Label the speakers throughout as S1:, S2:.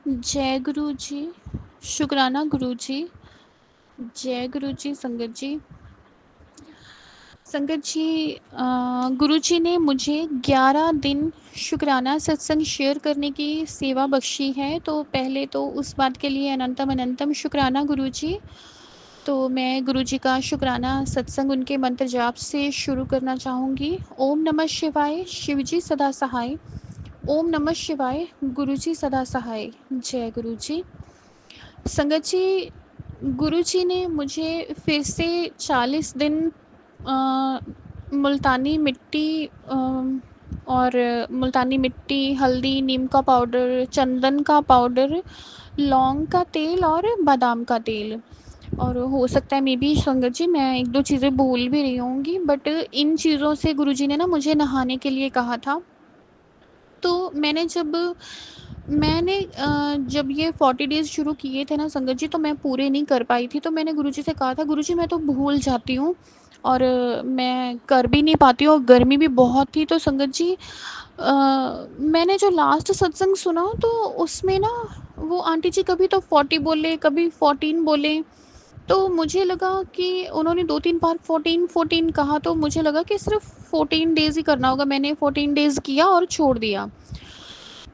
S1: जय गुरु जी। शुक्राना गुरु जी। जय गुरु जी। संगत जी, गुरु जी ने मुझे 11 दिन शुक्राना सत्संग शेयर करने की सेवा बख्शी है, तो पहले तो उस बात के लिए अनंतम अनंतम शुक्राना गुरु जी। तो मैं गुरु जी का शुक्राना सत्संग उनके मंत्र जाप से शुरू करना चाहूँगी। ओम नमः शिवाय, शिव जी सदा सहाय। ओम नमः शिवाय, गुरु जी सदा सहाय। जय गुरु जी। संगत जी, गुरु जी ने मुझे फिर से 40 दिन मुल्तानी मिट्टी और मुल्तानी मिट्टी, हल्दी, नीम का पाउडर, चंदन का पाउडर, लौंग का तेल और बादाम का तेल, और हो सकता है मे बी संगत जी मैं एक दो चीज़ें भूल भी रही होंगी, बट इन चीज़ों से गुरु जी ने ना मुझे नहाने के लिए कहा था। तो जब ये 40 डेज़ शुरू किए थे ना संगत जी, तो मैं पूरे नहीं कर पाई थी। तो मैंने गुरुजी से कहा था, गुरुजी मैं तो भूल जाती हूँ और मैं कर भी नहीं पाती हूँ, और गर्मी भी बहुत थी। तो संगत जी, मैंने जो लास्ट सत्संग सुना तो उसमें ना वो आंटी जी कभी तो 40 बोले, कभी 14 बोले। तो मुझे लगा कि उन्होंने 2-3 बार 14-14 कहा, तो मुझे लगा कि सिर्फ 14 डेज़ ही करना होगा। मैंने 14 डेज़ किया और छोड़ दिया।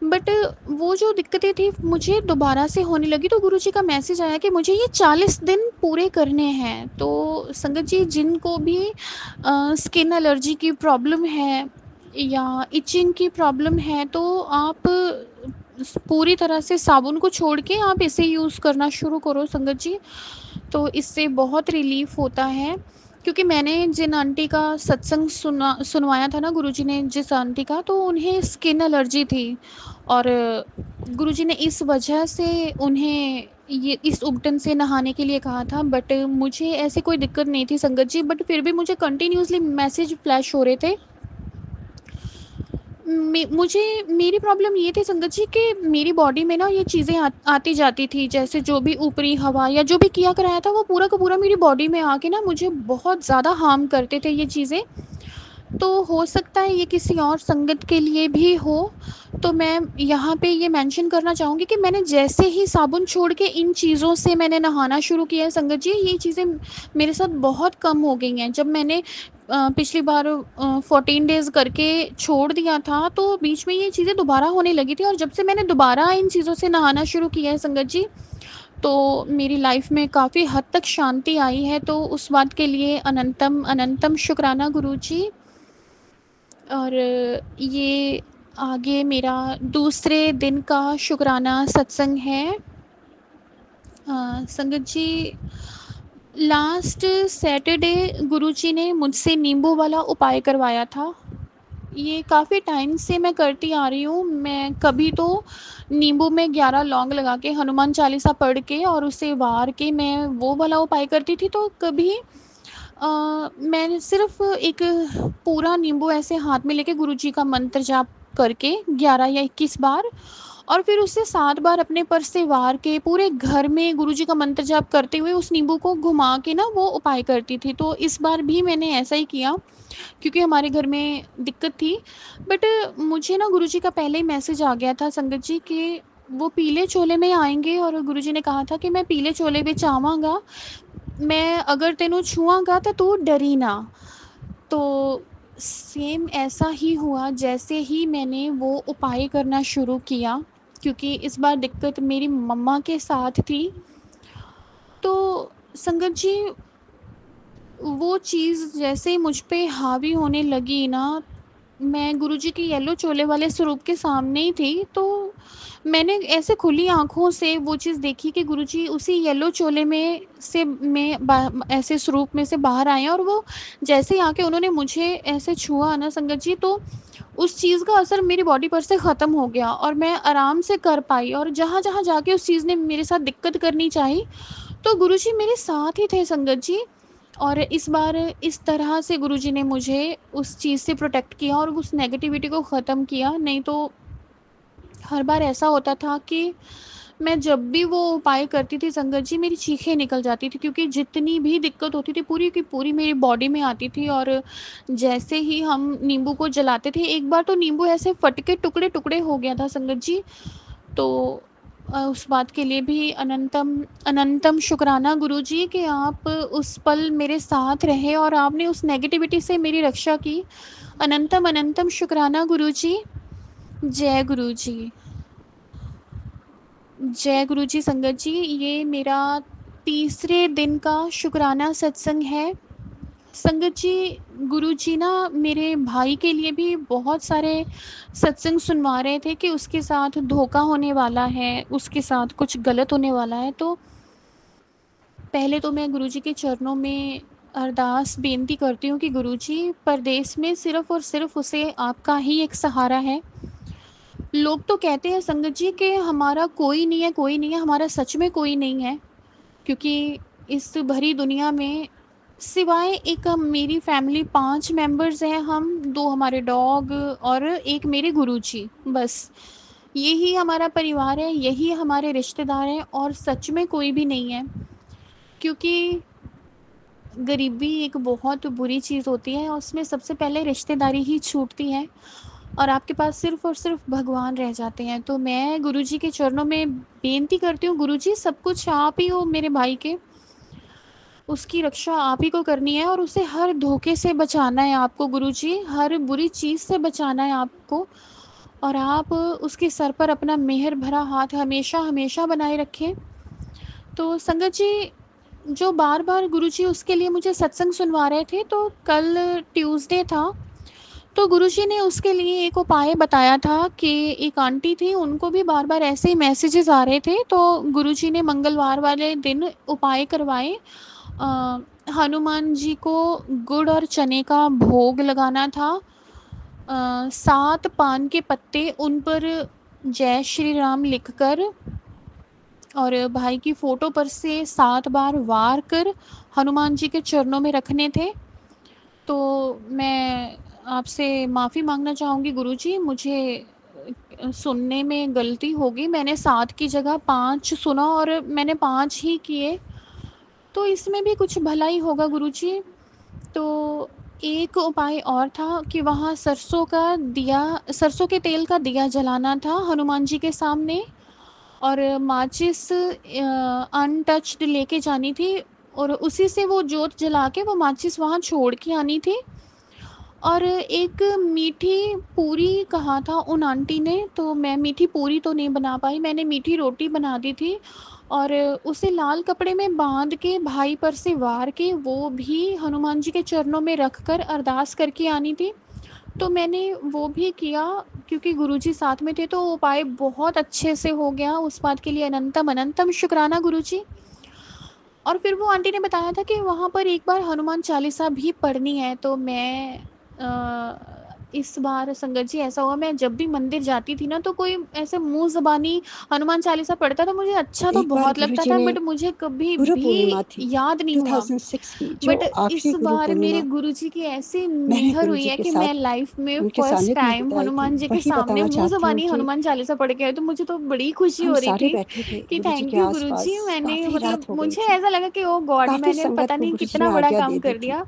S1: बट वो जो दिक्कतें थी मुझे दोबारा से होने लगी, तो गुरुजी का मैसेज आया कि मुझे ये 40 दिन पूरे करने हैं। तो संगत जी, जिनको भी स्किन एलर्जी की प्रॉब्लम है या इचिंग की प्रॉब्लम है, तो आप पूरी तरह से साबुन को छोड़ के आप इसे यूज़ करना शुरू करो संगत जी। तो इससे बहुत रिलीफ़ होता है, क्योंकि मैंने जिन आंटी का सत्संग सुनवाया था ना गुरुजी ने, जिस आंटी का, तो उन्हें स्किन एलर्जी थी, और गुरुजी ने इस वजह से उन्हें ये इस उपटन से नहाने के लिए कहा था। बट मुझे ऐसी कोई दिक्कत नहीं थी संगत जी, बट फिर भी मुझे कंटिन्यूसली मैसेज फ्लैश हो रहे थे। मुझे मेरी प्रॉब्लम ये थी संगत जी कि मेरी बॉडी में ना ये चीज़ें आती जाती थी, जैसे जो भी ऊपरी हवा या जो भी किया कराया था वो पूरा का पूरा मेरी बॉडी में आके ना मुझे बहुत ज़्यादा हार्म करते थे ये चीज़ें। तो हो सकता है ये किसी और संगत के लिए भी हो। तो मैं यहाँ पे ये मेंशन करना चाहूँगी कि मैंने जैसे ही साबुन छोड़ के इन चीज़ों से मैंने नहाना शुरू किया है संगत जी, ये चीज़ें मेरे साथ बहुत कम हो गई हैं। जब मैंने पिछली बार 14 डेज़ करके छोड़ दिया था, तो बीच में ये चीज़ें दोबारा होने लगी थी, और जब से मैंने दोबारा इन चीज़ों से नहाना शुरू किया है संगत जी, तो मेरी लाइफ में काफ़ी हद तक शांति आई है। तो उस बात के लिए अनंतम अनंतम शुक्राना गुरु जी। और ये आगे मेरा दूसरे दिन का शुक्राना सत्संग है। संगत जी, लास्ट सैटरडे गुरुजी ने मुझसे नींबू वाला उपाय करवाया था। ये काफ़ी टाइम से मैं करती आ रही हूँ। मैं कभी तो नींबू में 11 लौंग लगा के हनुमान चालीसा पढ़ के और उसे वार के मैं वो वाला उपाय करती थी। तो कभी मैंने सिर्फ एक पूरा नींबू ऐसे हाथ में लेके गुरुजी का मंत्र जाप करके 11 या 21 बार, और फिर उससे 7 बार अपने पर्स से वार के पूरे घर में गुरुजी का मंत्र जाप करते हुए उस नींबू को घुमा के ना वो उपाय करती थी। तो इस बार भी मैंने ऐसा ही किया, क्योंकि हमारे घर में दिक्कत थी। बट मुझे ना गुरुजी का पहले ही मैसेज आ गया था संगत जी कि वो पीले चोले में आएंगे, और गुरुजी ने कहा था कि मैं पीले चोले ਵਿੱਚ आवांगा, मैं अगर तेनों छुआंगा तो तू डरी ना। तो सेम ऐसा ही हुआ जैसे ही मैंने वो उपाय करना शुरू किया, क्योंकि इस बार दिक्कत मेरी मम्मा के साथ थी। तो संगत जी, वो चीज़ जैसे मुझ पे हावी होने लगी ना, मैं गुरुजी के येलो चोले वाले स्वरूप के सामने ही थी, तो मैंने ऐसे खुली आँखों से वो चीज़ देखी कि गुरुजी उसी येलो चोले में से में बा ऐसे स्वरूप में से बाहर आए हैं, और वो जैसे ही आके उन्होंने मुझे ऐसे छुआ ना संगत जी, तो उस चीज़ का असर मेरी बॉडी पर से ख़त्म हो गया, और मैं आराम से कर पाई। और जहाँ-जहाँ जाके उस चीज़ ने मेरे साथ दिक्कत करनी चाही, तो गुरुजी मेरे साथ ही थे संगत जी। और इस बार इस तरह से गुरुजी ने मुझे उस चीज़ से प्रोटेक्ट किया और उस नेगेटिविटी को ख़त्म किया। नहीं तो हर बार ऐसा होता था कि मैं जब भी वो उपाय करती थी संगत जी, मेरी चीखें निकल जाती थी, क्योंकि जितनी भी दिक्कत होती थी पूरी की पूरी मेरी बॉडी में आती थी। और जैसे ही हम नींबू को जलाते थे, एक बार तो नींबू ऐसे फट के टुकड़े टुकड़े हो गया था संगत जी। तो उस बात के लिए भी अनंतम अनंतम शुक्राना गुरुजी कि आप उस पल मेरे साथ रहे और आपने उस नेगेटिविटी से मेरी रक्षा की। अनंतम अनंतम शुक्राना गुरुजी। जय गुरुजी। जय गुरुजी संगत जी, ये मेरा तीसरे दिन का शुक्राना सत्संग है। संगत जी, गुरुजी ना मेरे भाई के लिए भी बहुत सारे सत्संग सुनवा रहे थे कि उसके साथ धोखा होने वाला है, उसके साथ कुछ गलत होने वाला है। तो पहले तो मैं गुरुजी के चरणों में अरदास बेनती करती हूँ कि गुरुजी, परदेश में सिर्फ़ और सिर्फ़ उसे आपका ही एक सहारा है। लोग तो कहते हैं संगत जी कि हमारा कोई नहीं है, कोई नहीं है, हमारा सच में कोई नहीं है। क्योंकि इस भरी दुनिया में सिवाय एक मेरी फैमिली 5 मेंबर्स हैं हम, 2 हमारे डॉग और 1 मेरे गुरुजी, बस। यही हमारा परिवार है, यही हमारे रिश्तेदार हैं और सच में कोई भी नहीं है। क्योंकि गरीबी एक बहुत बुरी चीज़ होती है, उसमें सबसे पहले रिश्तेदारी ही छूटती है और आपके पास सिर्फ़ और सिर्फ़ भगवान रह जाते हैं। तो मैं गुरुजी के चरणों में बेनती करती हूँ, गुरुजी सब कुछ आप ही हो मेरे भाई के, उसकी रक्षा आप ही को करनी है और उसे हर धोखे से बचाना है आपको गुरुजी, हर बुरी चीज़ से बचाना है आपको। और आप उसके सर पर अपना मेहर भरा हाथ हमेशा हमेशा बनाए रखें। तो संगत जी, जो बार-बार गुरुजी उसके लिए मुझे सत्संग सुनवा रहे थे, तो कल ट्यूसडे था, तो गुरुजी ने उसके लिए एक उपाय बताया था कि एक आंटी थी, उनको भी बार-बार ऐसे ही मैसेजेस आ रहे थे, तो गुरुजी ने मंगलवार वाले दिन उपाय करवाए। अ, हनुमान जी को गुड़ और चने का भोग लगाना था। 7 पान के पत्ते उन पर जय श्री राम लिखकर और भाई की फ़ोटो पर से 7 बार वार कर हनुमान जी के चरणों में रखने थे। तो मैं आपसे माफ़ी माँगना चाहूँगी गुरुजी, मुझे सुनने में गलती हो गई। मैंने 7 की जगह 5 सुना और मैंने 5 ही किए। तो इसमें भी कुछ भला ही होगा गुरुजी। तो एक उपाय और था कि वहाँ सरसों के तेल का दिया जलाना था हनुमान जी के सामने और माचिस अनटच्ड लेके जानी थी और उसी से वो जोत जला के वो माचिस वहाँ छोड़ के आनी थी। और एक मीठी पूरी कहा था उन आंटी ने, तो मैं मीठी पूरी तो नहीं बना पाई, मैंने मीठी रोटी बना दी थी और उसे लाल कपड़े में बांध के भाई पर से वार के वो भी हनुमान जी के चरणों में रख कर अरदास करके आनी थी। तो मैंने वो भी किया क्योंकि गुरुजी साथ में थे, तो उपाय बहुत अच्छे से हो गया। उस बात के लिए अनंतम अनंतम शुक्राना गुरुजी। और फिर वो आंटी ने बताया था कि वहाँ पर एक बार हनुमान चालीसा भी पढ़नी है। तो मैं इस बार संगत जी ऐसा हुआ, मैं जब भी मंदिर जाती थी ना, तो कोई ऐसे मुँह ज़बानी हनुमान चालीसा पढ़ता था, मुझे अच्छा तो
S2: एक बार
S1: बहुत लगता
S2: गुरुजी
S1: था,
S2: ने
S1: बट मुझे कभी
S2: गुरु
S1: भी
S2: पूर्णिमा थी
S1: याद नहीं हुआ।
S2: 2006 की, जो
S1: बट इस
S2: आखिरी गुरु
S1: बार मेरे
S2: पूर्णिमा
S1: गुरुजी की ऐसी
S2: मैंने
S1: मेहर हुई
S2: गुरुजी
S1: है
S2: के
S1: कि
S2: साथ
S1: मैं लाइफ में
S2: उनके
S1: फर्स्ट
S2: सानिध्य में
S1: टाइम
S2: बिताई थी,
S1: हनुमान जी के
S2: वही
S1: सामने
S2: बताना
S1: मुँह
S2: चाहती हूँ
S1: ज़बानी
S2: कि
S1: हनुमान चालीसा पढ़ के आई, तो मुझे तो बड़ी खुशी
S2: हम
S1: हो रही
S2: सारे
S1: थी
S2: बैठे थे
S1: कि
S2: गुरुजी के
S1: थैंक यू
S2: आसपास।
S1: गुरुजी। मैंने
S2: काफी
S1: मतलब
S2: रात हो गई
S1: मुझे
S2: थी,
S1: ऐसा लगा कि ओ गॉड,
S2: काफी
S1: मैंने
S2: संगत
S1: पता
S2: को
S1: नहीं
S2: गुरुजी
S1: कितना
S2: ने
S1: बड़ा
S2: आज्ञा
S1: काम
S2: दे दी
S1: कर
S2: थी।
S1: दिया।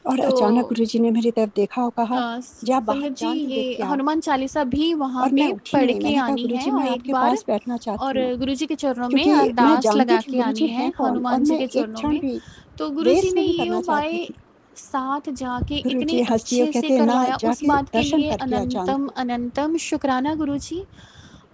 S2: और
S1: तो
S2: अचानक गुरुजी ने मेरी तरफ देखा और कहा, जा बाहर
S1: संगत जी,
S2: चांद देख
S1: ये
S2: के आ।
S1: हनुमान चालीसा भी वहाँ
S2: और मैं
S1: पे
S2: उठी
S1: पढ़
S2: नहीं,
S1: के
S2: मैंने कहा
S1: आनी है
S2: गुरुजी
S1: और
S2: मैं
S1: एक
S2: आपके
S1: बार
S2: पास बैठना चाहती
S1: और
S2: हूँ,
S1: गुरुजी के चरणों में
S2: क्योंकि मैं
S1: अरदास
S2: जानती
S1: लगा
S2: थी
S1: के
S2: गुरुजी
S1: आनी है
S2: हैं कौन और
S1: हनुमान जी
S2: मैं
S1: के
S2: एक
S1: चरणों
S2: क्षण
S1: में।
S2: भी
S1: तो गुरुजी
S2: वेस्ट
S1: ने
S2: नहीं
S1: ये
S2: करना चाहती
S1: उपाय
S2: थी।
S1: साथ जाके इतने
S2: गुरुजी हंसती और
S1: अच्छे से
S2: कहते ना,
S1: करवाया, उस
S2: जाके
S1: बात के
S2: दर्शन
S1: लिए
S2: करके आ चांद
S1: अनंतम
S2: के।
S1: अनंतम शुक्राना गुरुजी।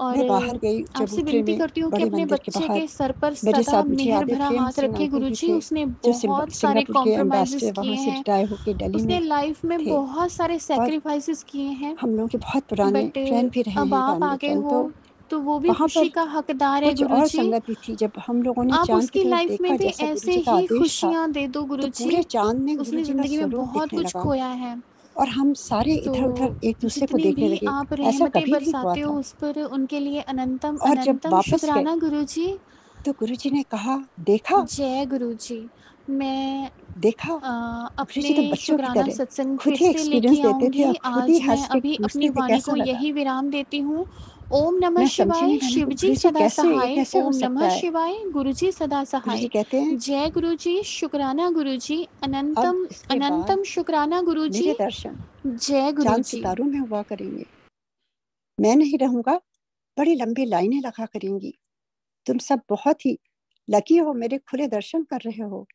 S1: और
S2: मैं बाहर गई
S1: आपसे
S2: चबूतरे
S1: विनती
S2: में,
S1: करती हूँ कि
S2: बड़े
S1: अपने
S2: मंदिर के
S1: बच्चे
S2: बाहर।
S1: के सर पर
S2: मेरे
S1: सदा
S2: साथ मुझे
S1: मेहर
S2: याद है
S1: भरा
S2: प्रेम
S1: हाथ
S2: सिंह
S1: रखे
S2: अंकल भी
S1: गुरुजी।
S2: थे,
S1: उसने
S2: जो
S1: बहुत सारे
S2: सिंगापुर के
S1: कॉम्प्रोमाइज़ेस
S2: एम्बेसडर
S1: किए
S2: वहाँ से
S1: हैं,
S2: रिटायर होके दिल्ली
S1: उसने
S2: में
S1: लाइफ में
S2: थे।
S1: बहुत सारे
S2: और
S1: सैक्रिफाइसेस किए हैं।
S2: हम लोग के बहुत पुराने
S1: बट
S2: फ्रेंड भी रहे
S1: अब
S2: हैं,
S1: आप
S2: फैमिली
S1: आगे
S2: फ्रेंड।
S1: हो,
S2: तो
S1: तो वो भी
S2: वहाँ
S1: खुशी
S2: पर
S1: का हकदार है
S2: कुछ और
S1: गुरुजी।
S2: संगत भी थी। जब हम लोगों ने
S1: आप
S2: चांद की
S1: उसकी
S2: तरफ
S1: लाइफ में
S2: देखा
S1: भी
S2: जैसा
S1: ऐसे
S2: गुरुजी का
S1: ही
S2: आदेश था,
S1: खुशियाँ दे दो
S2: तो
S1: गुरुजी।
S2: पूरे चांद में
S1: उसने
S2: गुरुजी का
S1: ज़िंदगी में
S2: स्वरूप
S1: बहुत
S2: दिखने
S1: कुछ
S2: लगा।
S1: खोया है।
S2: और हम सारे
S1: तो
S2: इधर उधर एक दूसरे को
S1: जितनी
S2: देखने
S1: भी
S2: लगे।
S1: आप
S2: ऐसा
S1: रहमतें
S2: कभी नहीं हुआ
S1: बरसाते हो
S2: था।
S1: उस पर, उनके लिए अनंतम
S2: और जब
S1: अनंतम
S2: वापस गए
S1: शुक्राना गुरुजी।
S2: तो गुरुजी ने कहा, देखा
S1: जय गुरुजी। मैं
S2: देखा।
S1: अपने
S2: गुरुजी तो बच्चों की
S1: शुक्राना
S2: तरह
S1: सत्संग
S2: खुद
S1: फिर
S2: ही
S1: से
S2: एक्सपीरियंस
S1: लेके
S2: देते थे और
S1: आऊँगी।
S2: खुद ही
S1: आज मैं
S2: हंस के
S1: अभी अपनी
S2: पूछते थे
S1: वाणी
S2: कैसा
S1: को
S2: लगा।
S1: यही विराम देती हूँ। ओम नमः
S2: मैं समझी
S1: शिवाय,
S2: नहीं, मैंने कहा
S1: शिवजी
S2: गुरुजी
S1: सदा
S2: कैसे, ये
S1: सहाय।
S2: कैसे हो
S1: ओम
S2: सकता
S1: नमः
S2: है।
S1: शिवाय, गुरुजी सदा
S2: गुरुजी
S1: सहाय।
S2: कहते हैं,
S1: जय गुरुजी, शुक्राना गुरुजी,
S2: अब
S1: अनंतम
S2: इसके बाद
S1: अनंतम शुक्राना गुरुजी।
S2: मेरे दर्शन
S1: जय
S2: चांद
S1: गुरुजी।
S2: सितारों में हुआ करेंगे। मैं नहीं रहूंगा, बड़ी लंबी लाइनें लगा करेंगी। तुम सब बहुत ही लकी हो, मेरे खुले दर्शन कर रहे हो।